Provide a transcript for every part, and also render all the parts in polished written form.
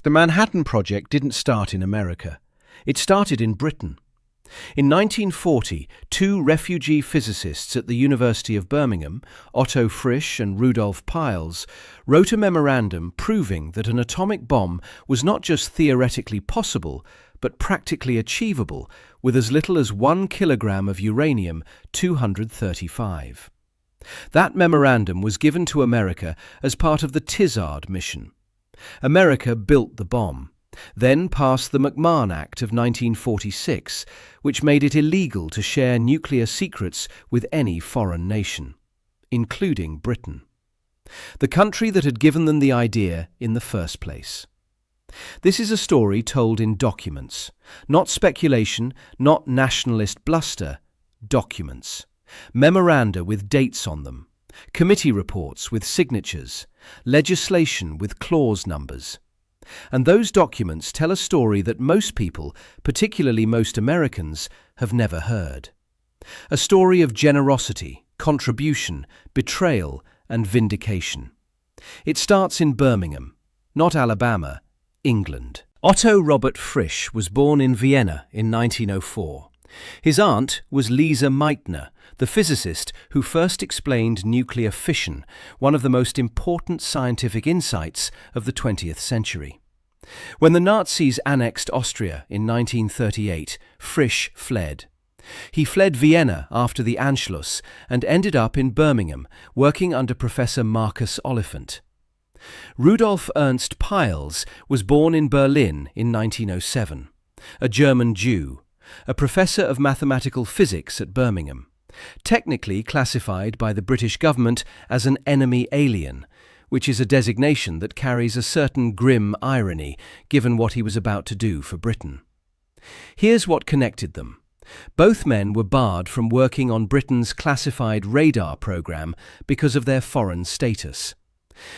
The Manhattan Project didn't start in America. It started in Britain. In 1940, two refugee physicists at the University of Birmingham, Otto Frisch and Rudolf Peierls, wrote a memorandum proving that an atomic bomb was not just theoretically possible, but practically achievable with as little as 1 kilogram of uranium-235. That memorandum was given to America as part of the Tizard Mission. America built the bomb, then passed the McMahon Act of 1946, which made it illegal to share nuclear secrets with any foreign nation, including Britain, the country that had given them the idea in the first place. This is a story told in documents, not speculation, not nationalist bluster, documents, memoranda with dates on them, committee reports with signatures, legislation with clause numbers. And those documents tell a story that most people, particularly most Americans, have never heard. A story of generosity, contribution, betrayal, and vindication. It starts in Birmingham, not Alabama, England. Otto Robert Frisch was born in Vienna in 1904. His aunt was Lise Meitner, the physicist who first explained nuclear fission, one of the most important scientific insights of the 20th century. When the Nazis annexed Austria in 1938, Frisch fled. He fled Vienna after the Anschluss and ended up in Birmingham, working under Professor Marcus Oliphant. Rudolf Ernst Peierls was born in Berlin in 1907, a German Jew, a professor of mathematical physics at Birmingham, technically classified by the British government as an enemy alien, which is a designation that carries a certain grim irony given what he was about to do for Britain. Here's what connected them. Both men were barred from working on Britain's classified radar program because of their foreign status.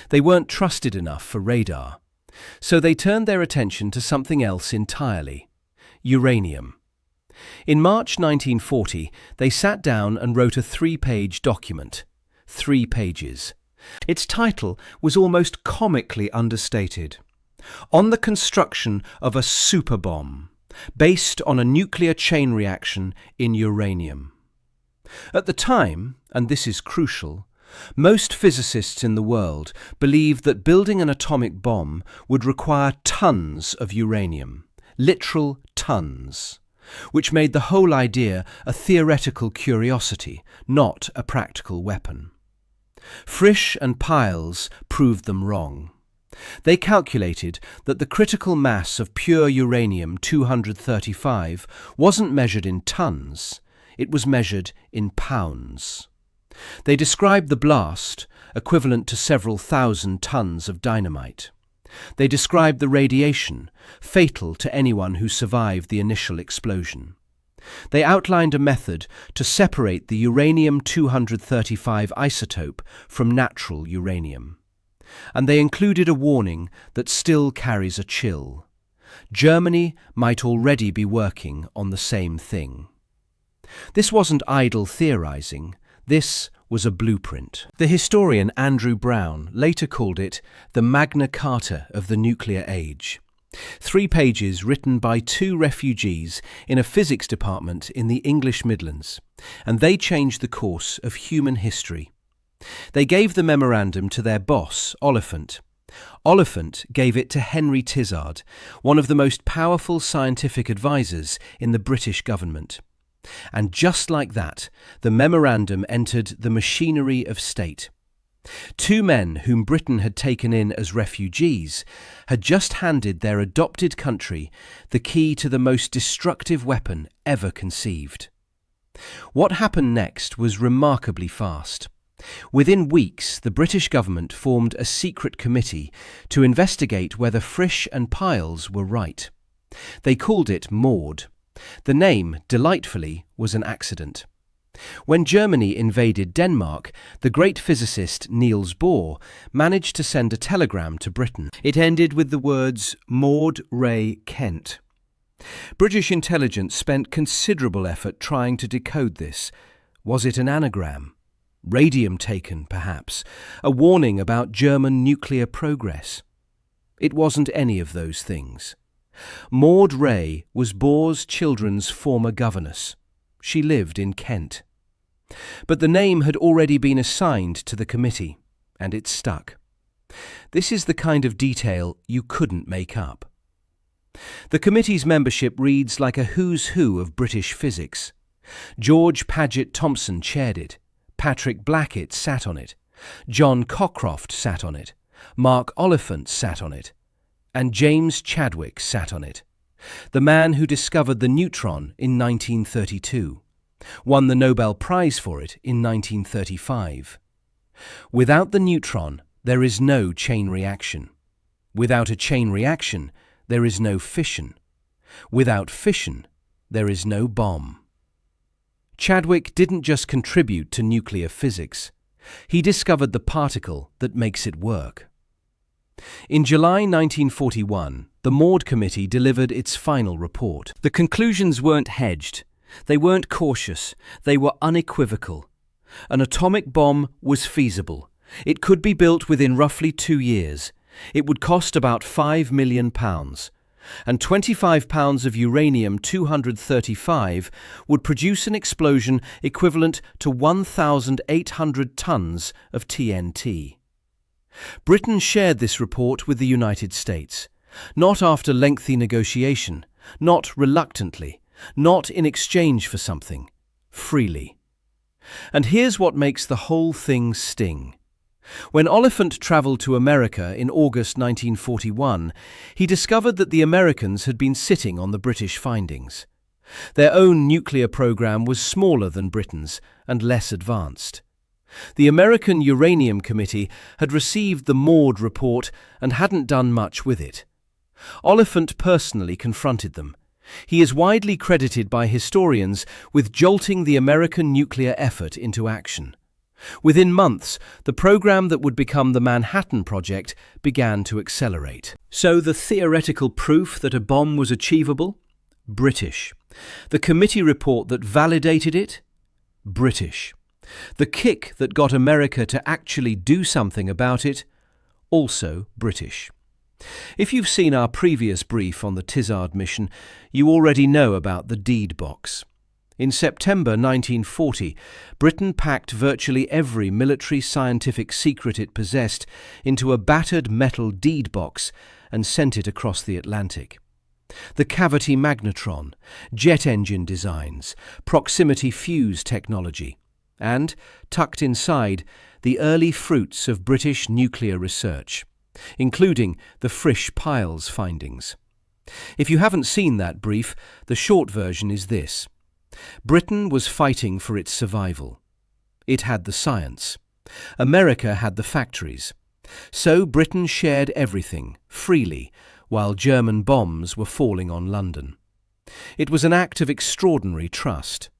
They weren't trusted enough for radar, so they turned their attention to something else entirely: uranium. In March 1940, they sat down and wrote a 3-page document. 3 pages. Its title was almost comically understated: On the Construction of a Super Bomb, based on a nuclear chain reaction in uranium. At the time, and this is crucial, most physicists in the world believed that building an atomic bomb would require tons of uranium, literal tons, which made the whole idea a theoretical curiosity, not a practical weapon. Frisch and Peierls proved them wrong. They calculated that the critical mass of pure uranium-235 wasn't measured in tons, it was measured in pounds. They described the blast, equivalent to several thousand tons of dynamite. They described the radiation, fatal to anyone who survived the initial explosion. They outlined a method to separate the uranium-235 isotope from natural uranium. And they included a warning that still carries a chill. Germany might already be working on the same thing. This wasn't idle theorizing. This was a blueprint. The historian Andrew Brown later called it the Magna Carta of the nuclear age. 3 pages written by 2 refugees in a physics department in the English Midlands, and they changed the course of human history. They gave the memorandum to their boss, Oliphant. Oliphant gave it to Henry Tizard, one of the most powerful scientific advisors in the British government. And just like that, the memorandum entered the machinery of state. 2 men whom Britain had taken in as refugees had just handed their adopted country the key to the most destructive weapon ever conceived. What happened next was remarkably fast. Within weeks, the British government formed a secret committee to investigate whether Frisch and Peierls were right. They called it Maud. The name, delightfully, was an accident. When Germany invaded Denmark, the great physicist Niels Bohr managed to send a telegram to Britain. It ended with the words Maud Ray Kent. British intelligence spent considerable effort trying to decode this. Was it an anagram? Radium taken, perhaps, a warning about German nuclear progress. It wasn't any of those things. Maud Ray was Bohr's children's former governess. She lived in Kent. But the name had already been assigned to the committee, and it stuck. This is the kind of detail you couldn't make up. The committee's membership reads like a who's who of British physics. George Paget Thompson chaired it. Patrick Blackett sat on it. John Cockcroft sat on it. Mark Oliphant sat on it. And James Chadwick sat on it. The man who discovered the neutron in 1932. Won the Nobel Prize for it in 1935. Without the neutron, there is no chain reaction. Without a chain reaction, there is no fission. Without fission, there is no bomb. Chadwick didn't just contribute to nuclear physics. He discovered the particle that makes it work. In July 1941, the Maud Committee delivered its final report. The conclusions weren't hedged. They weren't cautious. They were unequivocal. An atomic bomb was feasible. It could be built within roughly 2 years. It would cost about £5 million. And 25 pounds of uranium-235 would produce an explosion equivalent to 1,800 tons of TNT. Britain shared this report with the United States, not after lengthy negotiation, not reluctantly, not in exchange for something, freely. And here's what makes the whole thing sting. When Oliphant travelled to America in August 1941, he discovered that the Americans had been sitting on the British findings. Their own nuclear program was smaller than Britain's and less advanced. The American Uranium Committee had received the Maud report and hadn't done much with it. Oliphant personally confronted them. He is widely credited by historians with jolting the American nuclear effort into action. Within months, the program that would become the Manhattan Project began to accelerate. So the theoretical proof that a bomb was achievable? British. The committee report that validated it? British. The kick that got America to actually do something about it? Also British. If you've seen our previous brief on the Tizard Mission, you already know about the deed box. In September 1940, Britain packed virtually every military scientific secret it possessed into a battered metal deed box and sent it across the Atlantic. The cavity magnetron, jet engine designs, proximity fuse technology, and, tucked inside, the early fruits of British nuclear research, including the Frisch-Peierls findings. If you haven't seen that brief, the short version is this. Britain was fighting for its survival. It had the science. America had the factories. So Britain shared everything, freely, while German bombs were falling on London. It was an act of extraordinary trust.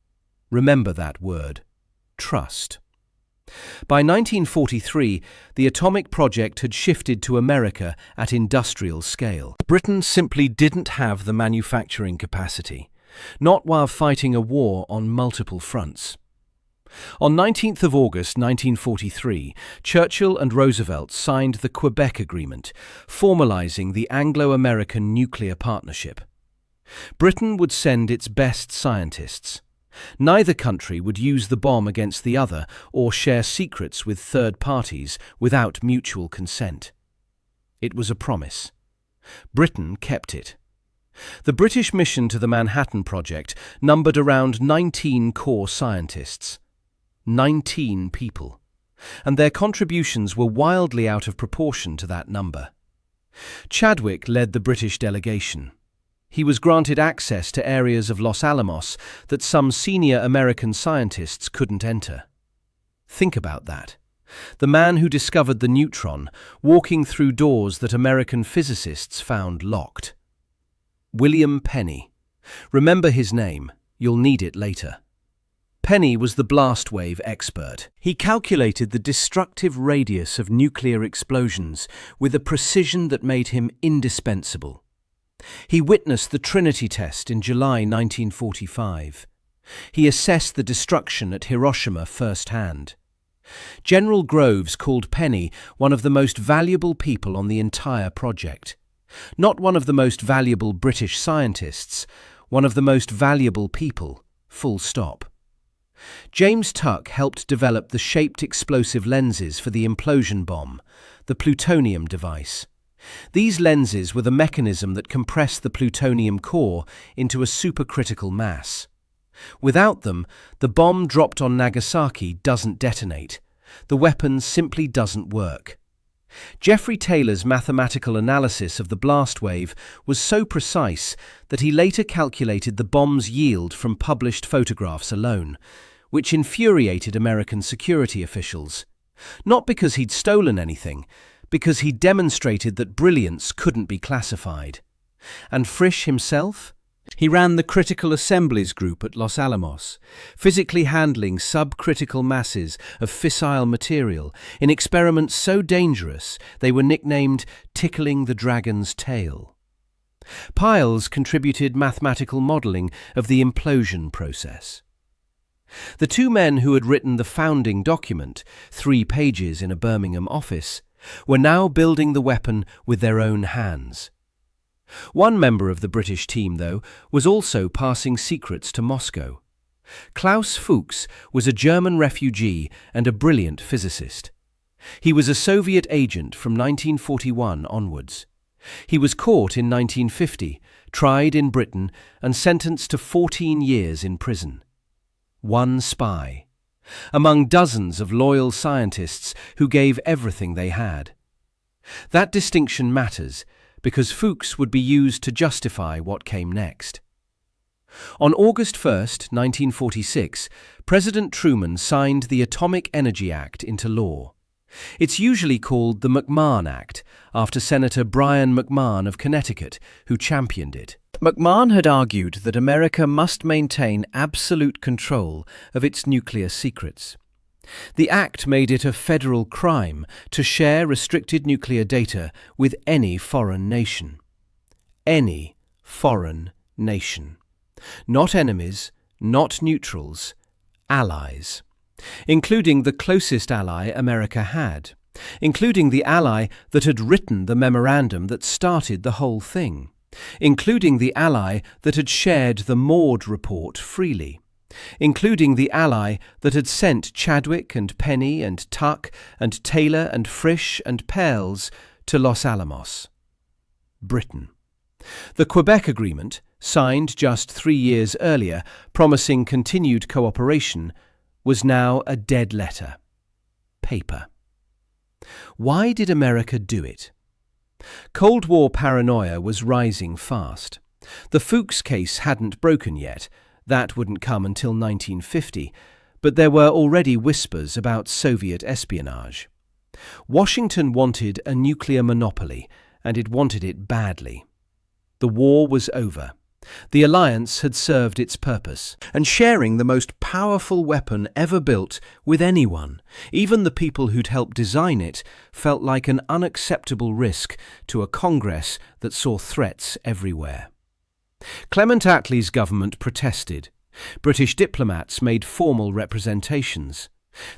Remember that word, trust. By 1943, the atomic project had shifted to America at industrial scale. Britain simply didn't have the manufacturing capacity. Not while fighting a war on multiple fronts. On 19th of August 1943, Churchill and Roosevelt signed the Quebec Agreement, formalizing the Anglo-American nuclear partnership. Britain would send its best scientists. Neither country would use the bomb against the other or share secrets with third parties without mutual consent. It was a promise. Britain kept it. The British mission to the Manhattan Project numbered around 19 core scientists. 19 people. And their contributions were wildly out of proportion to that number. Chadwick led the British delegation. He was granted access to areas of Los Alamos that some senior American scientists couldn't enter. Think about that. The man who discovered the neutron, walking through doors that American physicists found locked. William Penny. Remember his name. You'll need it later. Penny was the blast wave expert. He calculated the destructive radius of nuclear explosions with a precision that made him indispensable. He witnessed the Trinity test in July 1945. He assessed the destruction at Hiroshima firsthand. General Groves called Penny one of the most valuable people on the entire project. Not one of the most valuable British scientists, one of the most valuable people, full stop. James Tuck helped develop the shaped explosive lenses for the implosion bomb, the plutonium device. These lenses were the mechanism that compressed the plutonium core into a supercritical mass. Without them, the bomb dropped on Nagasaki doesn't detonate. The weapon simply doesn't work. Geoffrey Taylor's mathematical analysis of the blast wave was so precise that he later calculated the bomb's yield from published photographs alone, which infuriated American security officials. Not because he'd stolen anything, because he demonstrated that brilliance couldn't be classified. And Frisch himself? He ran the Critical Assemblies Group at Los Alamos, physically handling subcritical masses of fissile material in experiments so dangerous they were nicknamed tickling the dragon's tail. Peierls contributed mathematical modelling of the implosion process. The two men who had written the founding document, 3 pages in a Birmingham office, were now building the weapon with their own hands. One member of the British team, though, was also passing secrets to Moscow. Klaus Fuchs was a German refugee and a brilliant physicist. He was a Soviet agent from 1941 onwards. He was caught in 1950, tried in Britain, and sentenced to 14 years in prison. One spy, among dozens of loyal scientists who gave everything they had. That distinction matters, because Fuchs would be used to justify what came next. On August 1, 1946, President Truman signed the Atomic Energy Act into law. It's usually called the McMahon Act, after Senator Bryan McMahon of Connecticut, who championed it. McMahon had argued that America must maintain absolute control of its nuclear secrets. The act made it a federal crime to share restricted nuclear data with any foreign nation. Any foreign nation. Not enemies, not neutrals, allies. Including the closest ally America had. Including the ally that had written the memorandum that started the whole thing. Including the ally that had shared the Maud report freely. Including the ally that had sent Chadwick and Penny and Tuck and Taylor and Frisch and Peierls to Los Alamos. Britain. The Quebec Agreement, signed just 3 years earlier, promising continued cooperation, was now a dead letter. Paper. Why did America do it? Cold War paranoia was rising fast. The Fuchs case hadn't broken yet. That wouldn't come until 1950, but there were already whispers about Soviet espionage. Washington wanted a nuclear monopoly, and it wanted it badly. The war was over. The alliance had served its purpose, and sharing the most powerful weapon ever built with anyone, even the people who'd helped design it, felt like an unacceptable risk to a Congress that saw threats everywhere. Clement Attlee's government protested. British diplomats made formal representations.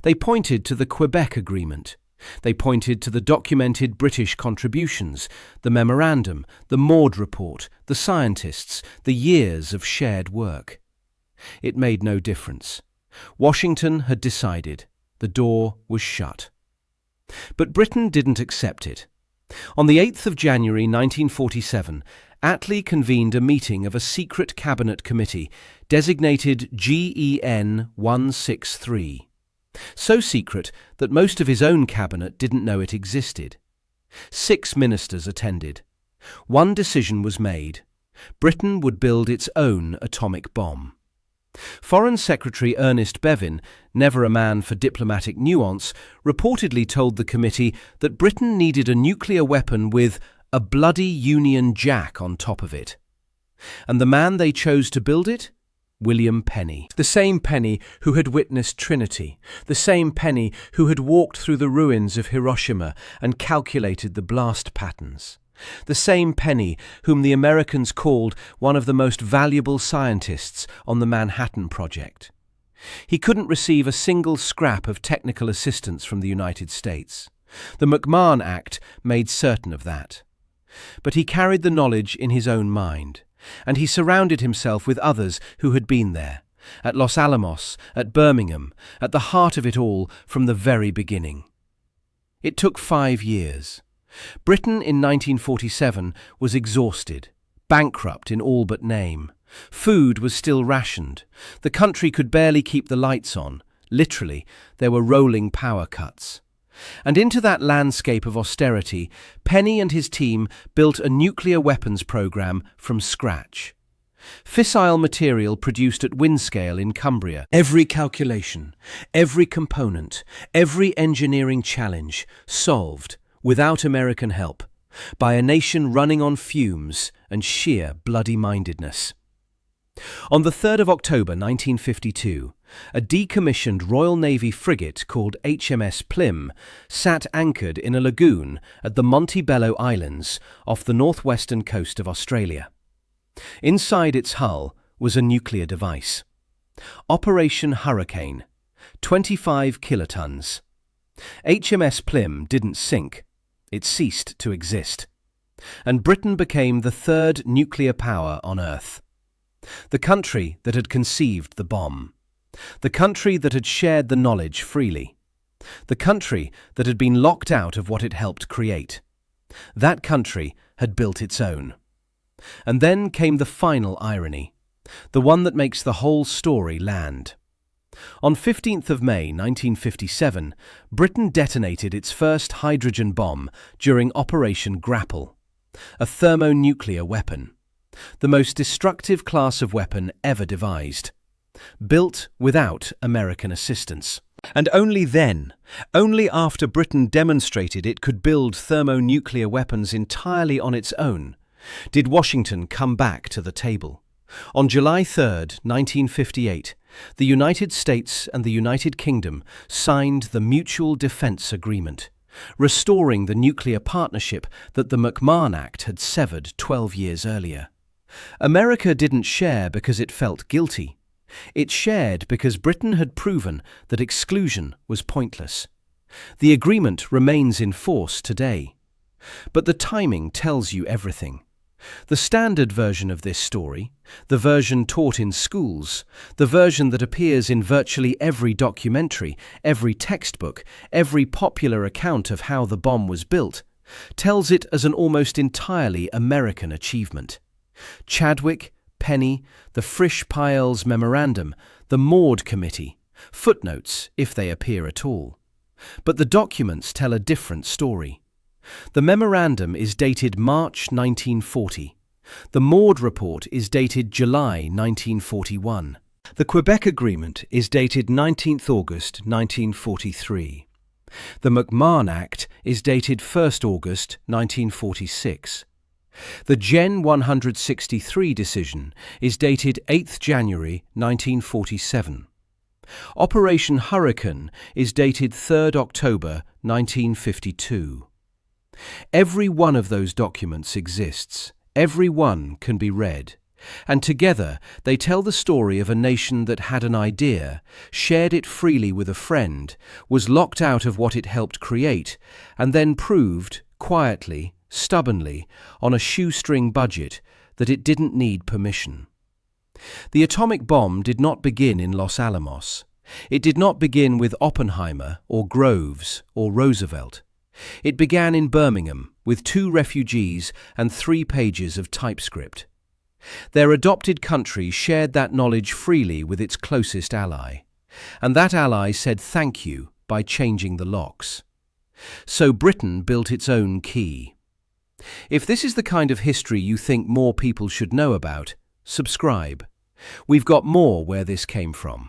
They pointed to the Quebec Agreement. They pointed to the documented British contributions, the memorandum, the Maud report, the scientists, the years of shared work. It made no difference. Washington had decided. The door was shut. But Britain didn't accept it. On the 8th of January 1947, Attlee convened a meeting of a secret cabinet committee designated GEN 163. So secret that most of his own cabinet didn't know it existed. 6 ministers attended. One decision was made. Britain would build its own atomic bomb. Foreign Secretary Ernst, never a man for diplomatic nuance, reportedly told the committee that Britain needed a nuclear weapon with a bloody Union Jack on top of it. And the man they chose to build it? William Penny. The same Penny who had witnessed Trinity. The same Penny who had walked through the ruins of Hiroshima and calculated the blast patterns. The same Penny whom the Americans called one of the most valuable scientists on the Manhattan Project. He couldn't receive a single scrap of technical assistance from the United States. The McMahon Act made certain of that. But he carried the knowledge in his own mind, and he surrounded himself with others who had been there, at Los Alamos, at Birmingham, at the heart of it all from the very beginning. It took 5 years. Britain in 1947 was exhausted, bankrupt in all but name. Food was still rationed. The country could barely keep the lights on. Literally, there were rolling power cuts. And into that landscape of austerity, Penny and his team built a nuclear weapons program from scratch. Fissile material produced at Windscale in Cumbria. Every calculation, every component, every engineering challenge solved, without American help, by a nation running on fumes and sheer bloody-mindedness. On the 3rd of October 1952, a decommissioned Royal Navy frigate called HMS Plym sat anchored in a lagoon at the Montebello Islands off the northwestern coast of Australia. Inside its hull was a nuclear device. Operation Hurricane, 25 kilotons. HMS Plym didn't sink. It ceased to exist. And Britain became the third nuclear power on Earth. The country that had conceived the bomb. The country that had shared the knowledge freely. The country that had been locked out of what it helped create. That country had built its own. And then came the final irony, the one that makes the whole story land. On 15th of May 1957, Britain detonated its first hydrogen bomb during Operation Grapple, a thermonuclear weapon, the most destructive class of weapon ever devised, built without American assistance. And only then, only after Britain demonstrated it could build thermonuclear weapons entirely on its own, did Washington come back to the table. On July 3, 1958, the United States and the United Kingdom signed the Mutual Defense Agreement, restoring the nuclear partnership that the McMahon Act had severed 12 years earlier. America didn't share because it felt guilty. It shared because Britain had proven that exclusion was pointless. The agreement remains in force today. But the timing tells you everything. The standard version of this story, the version taught in schools, the version that appears in virtually every documentary, every textbook, every popular account of how the bomb was built, tells it as an almost entirely American achievement. Chadwick, Penny, the Frisch-Peierls memorandum, the Maud Committee, footnotes if they appear at all. But the documents tell a different story. The memorandum is dated March 1940. The Maud report is dated July 1941. The Quebec Agreement is dated 19th August 1943. The McMahon Act is dated 1st August 1946. The Gen 163 decision is dated 8th January 1947. Operation Hurricane is dated 3rd October 1952. Every one of those documents exists. Every one can be read. And together they tell the story of a nation that had an idea, shared it freely with a friend, was locked out of what it helped create, and then proved, quietly, stubbornly, on a shoestring budget, that it didn't need permission. The atomic bomb did not begin in Los Alamos. It did not begin with Oppenheimer or Groves or Roosevelt. It began in Birmingham with 2 refugees and 3 pages of typescript. Their adopted country shared that knowledge freely with its closest ally, and that ally said thank you by changing the locks. So Britain built its own key. If this is the kind of history you think more people should know about, subscribe. We've got more where this came from.